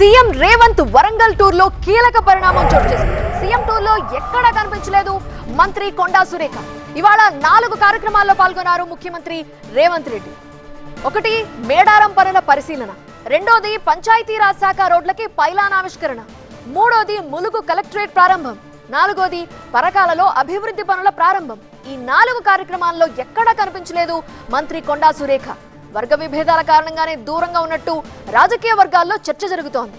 CM Revanth Warangal tour లో కీలక పరిణామం చోటు చేసుకుంది. సీఎం టూర్ లో ఎక్కడా కనిపించలేదు మంత్రి కొండా సురేఖ. ఇవాళ 4 కార్యక్రమాల్లో పాల్గొన్నారు ముఖ్యమంత్రి రేవంత్ రెడ్డి. ఒకటి మేడారం పనుల పరిశీలన, రెండోది పంచాయతీరాజ్ శాఖ రోడ్లకి పైలాన్ ఆవిష్కరణ, మూడోది ములుగు కలెక్టరేట్ ప్రారంభం, నాలుగోది పరకాలలో అభివృద్ధి పనుల ప్రారంభం. ఈ 4 కార్యక్రమాల్లో ఎక్కడా కనిపించలేదు మంత్రి కొండా సురేఖ. వర్గ విభేదాల కారణంగానే దూరంగా ఉన్నట్టు రాజకీయ వర్గాల్లో చర్చ జరుగుతోంది.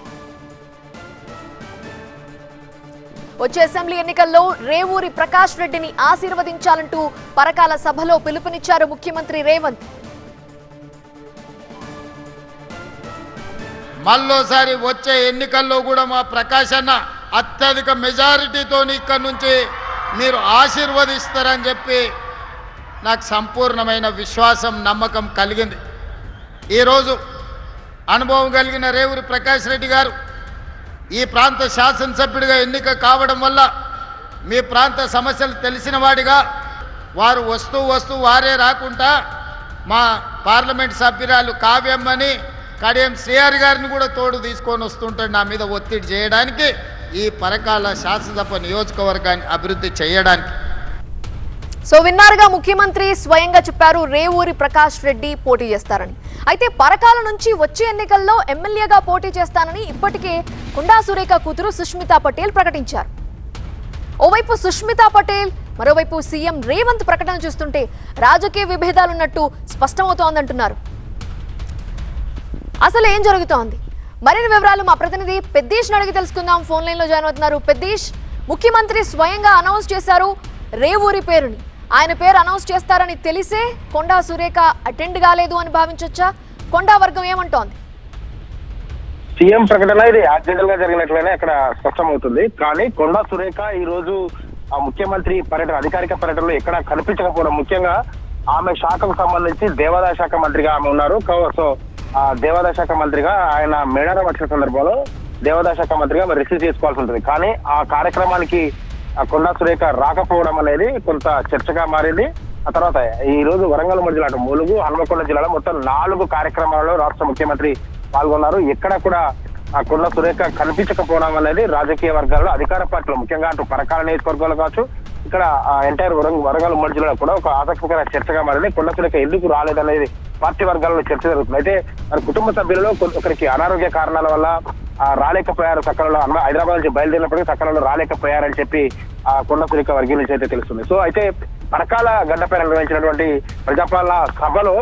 వచ్చే అసెంబ్లీ ఎన్నికల్లో రేవూరి ప్రకాష్ రెడ్డిని ఆశీర్వదించాలంటూ పరకాల సభలో పిలుపునిచ్చారు ముఖ్యమంత్రి రేవంత్. మళ్ళోసారి వచ్చే ఎన్నికల్లో కూడా మా ప్రకాష్ అన్న అత్యధిక మెజారిటీతో ఇక్కడి నుంచి మీరు ఆశీర్వదిస్తారని చెప్పి నాకు సంపూర్ణమైన విశ్వాసం, నమ్మకం కలిగింది. ఈరోజు అనుభవం కలిగిన రేవూరి ప్రకాష్ రెడ్డి గారు ఈ ప్రాంత శాసనసభ్యుడిగా ఎన్నిక కావడం వల్ల మీ ప్రాంత సమస్యలు తెలిసిన వాడిగా వారు వస్తూ వారే రాకుండా మా పార్లమెంట్ సభ్యురాలు కావ్యమ్మని కడియం శ్రీహరి గారిని కూడా తోడు తీసుకొని వస్తుంటాడు నా మీద ఒత్తిడి చేయడానికి, ఈ పరకాల శాసనసభ నియోజకవర్గాన్ని అభివృద్ధి చేయడానికి. సో విన్నారుగా, ముఖ్యమంత్రి స్వయంగా చెప్పారు రేవూరి ప్రకాష్ రెడ్డి పోటీ చేస్తారని. అయితే పరకాల నుంచి వచ్చే ఎన్నికల్లో ఎమ్మెల్యేగా పోటీ చేస్తానని ఇప్పటికే కొండా సురేఖ కూతురు సుష్మితా పటేల్ ప్రకటించారు. ఓవైపు సుష్మితా పటేల్, మరోవైపు సీఎం రేవంత్ ప్రకటన చూస్తుంటే రాజకీయ విభేదాలున్నట్టు స్పష్టమవుతోందంటున్నారు. అసలు ఏం జరుగుతోంది? మరిన్ని వివరాలు మా ప్రతినిధి పెద్దీష్ అడిగి తెలుసుకుందాం. ఫోన్ లైన్ లో జాయిన్ అవుతున్నారు పెద్దీష్. ముఖ్యమంత్రి స్వయంగా అనౌన్స్ చేశారు రేవూరి పేరుని. ఆయన పేరు అనౌన్స్ చేస్తారని తెలిసే కొండా సురేఖ అటెండ్ కాలేదు అని భావించొచ్చా? కొండా వర్గం ఏమంటోంది? సీఎం ప్రకటన ఇది యాక్సిడెంటల్ గా జరిగినట్లయినా అక్కడ స్పష్టమవుతుంది. కానీ కొండా సురేఖ ఈ రోజు ఆ ముఖ్యమంత్రి పర్యటన, అధికారిక పర్యటనలో ఎక్కడ కనిపించకపోవడం, ముఖ్యంగా ఆమె శాఖకు సంబంధించి దేవాదాయ శాఖ మంత్రిగా ఆమె ఉన్నారు. సో ఆ దేవాదాయ శాఖ మంత్రిగా ఆయన మేడారం వచ్చిన సందర్భంలో దేవాదాయ శాఖ మంత్రిగా మరి రిసీవ్ చేసుకోవాల్సి ఉంటుంది. కానీ ఆ కార్యక్రమానికి కొండా సురేఖ రాకపోవడం అనేది కొంత చర్చగా మారింది. ఆ తర్వాత ఈ రోజు వరంగల్ జిల్లా, అటు ములుగు, హన్మకొండ జిల్లాలో మొత్తం 4 కార్యక్రమాలలో రాష్ట్ర ముఖ్యమంత్రి పాల్గొన్నారు. ఎక్కడ కూడా ఆ కొండా సురేఖ కనిపించకపోవడం అనేది రాజకీయ వర్గాల్లో, అధికార పార్టీలో, ముఖ్యంగా అటు పరకాల నియోజకవర్గాలు కావచ్చు, ఇక్కడ ఎంటైర్ వరంగల్ జిల్లాలో కూడా ఒక ఆసక్తికర చర్చగా మారింది. కొండా సురేఖ ఎందుకు రాలేదనేది పార్టీ వర్గాల్లో చర్చ జరుగుతుంది. అయితే మరి కుటుంబ సభ్యులలో ఒకరికి అనారోగ్య కారణాల వల్ల రాలేకపోయారు. సకాలంలో హైదరాబాద్ నుంచి బయలుదేరినప్పటికీ సకాలంలో రాలేకపోయారని చెప్పి కొండా సురేఖ వర్గీయ నుంచి అయితే తెలుస్తుంది. సో అయితే పరకాల గడ్డపై నిర్వహించినటువంటి ప్రజాపాలన సభలో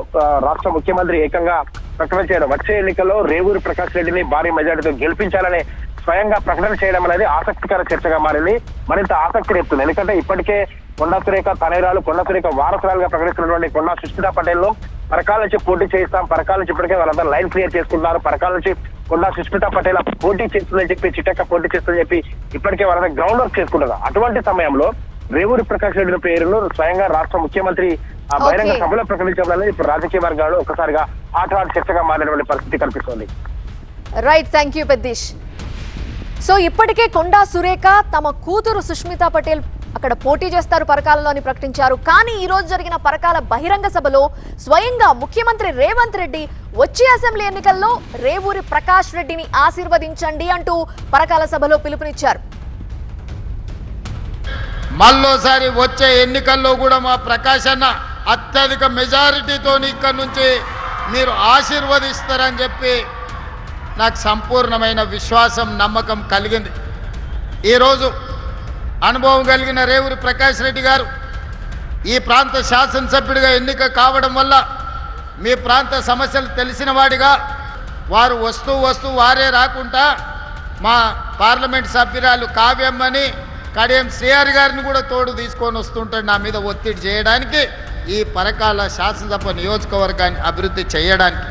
రాష్ట్ర ముఖ్యమంత్రి ఏకంగా ప్రకటన చేయడం, వచ్చే ఎన్నికల్లో రేవూరి ప్రకాష్ రెడ్డిని భారీ మెజార్టీతో గెలిపించాలని స్వయంగా ప్రకటన చేయడం అనేది ఆసక్తికర చర్చగా మారింది. మరింత ఆసక్తి రేపుతుంది. ఎందుకంటే ఇప్పటికే కొండా సురేఖ తనయురాలు, కొండా సురేఖ వారసురాలుగా ప్రకటిస్తున్నటువంటి కొండా సుష్మితా పటేల్ ను పరకాల నుంచి పోటీ చేయిస్తాం, పరకాల నుంచి ఇప్పటికే వాళ్ళందరూ లైన్ క్లియర్ చేసుకుంటున్నారు, పరకాల నుంచి కొండా సుష్మితా పటేల్ పోటీ చేస్తుందని చెప్పి, చిట్టక్క పోటీ చేస్తుందని చెప్పి ఇప్పటికే వాళ్ళందరూ గ్రౌండ్ వర్క్ చేసుకుంటారు. అటువంటి సమయంలో రేవూరి ప్రకాష్ రెడ్డి పేరును స్వయంగా రాష్ట్ర ముఖ్యమంత్రి బహిరంగ సభలో ప్రకటించడం అనేది ఇప్పుడు రాజకీయ వర్గాల్లో ఒక్కసారిగా హాట్ చర్చగా మారినటువంటి పరిస్థితి కనిపిస్తోంది. రైట్, థ్యాంక్ యూ పెద్దీష్. సో ఇప్పటికే కొండా సురేఖ తమ కూతురు సుష్మితా పటేల్ అక్కడ పోటీ చేస్తారు పరకాలలో అని ప్రకటించారు. కానీ ఈ రోజు జరిగిన పరకాల బహిరంగ సభలో స్వయంగా ముఖ్యమంత్రి రేవంత్ రెడ్డి వచ్చే అసెంబ్లీ ఎన్నికల్లో రేవూరి ప్రకాష్ రెడ్డిని ఆశీర్వదించండి అంటూ పరకాల సభలో పిలుపునిచ్చారు. మళ్ళోసారి వచ్చే ఎన్నికల్లో కూడా మా ప్రకాష్ అన్న అత్యధిక మెజారిటీతో ఇక్కడి నుంచి మీరు ఆశీర్వదిస్తారని చెప్పి నాకు సంపూర్ణమైన విశ్వాసం, నమ్మకం కలిగింది. ఈరోజు అనుభవం కలిగిన రేవూరి ప్రకాష్ రెడ్డి గారు ఈ ప్రాంత శాసనసభ్యుడిగా ఎన్నిక కావడం వల్ల మీ ప్రాంత సమస్యలు తెలిసిన వాడిగా వారు వస్తూ వారే రాకుండా మా పార్లమెంట్ సభ్యురాలు కావ్యమ్మని కడియం శ్రీహరి గారిని కూడా తోడు తీసుకొని వస్తుంటాడు నా మీద ఒత్తిడి చేయడానికి, ఈ పరకాల శాసనసభ నియోజకవర్గాన్ని అభివృద్ధి చేయడానికి.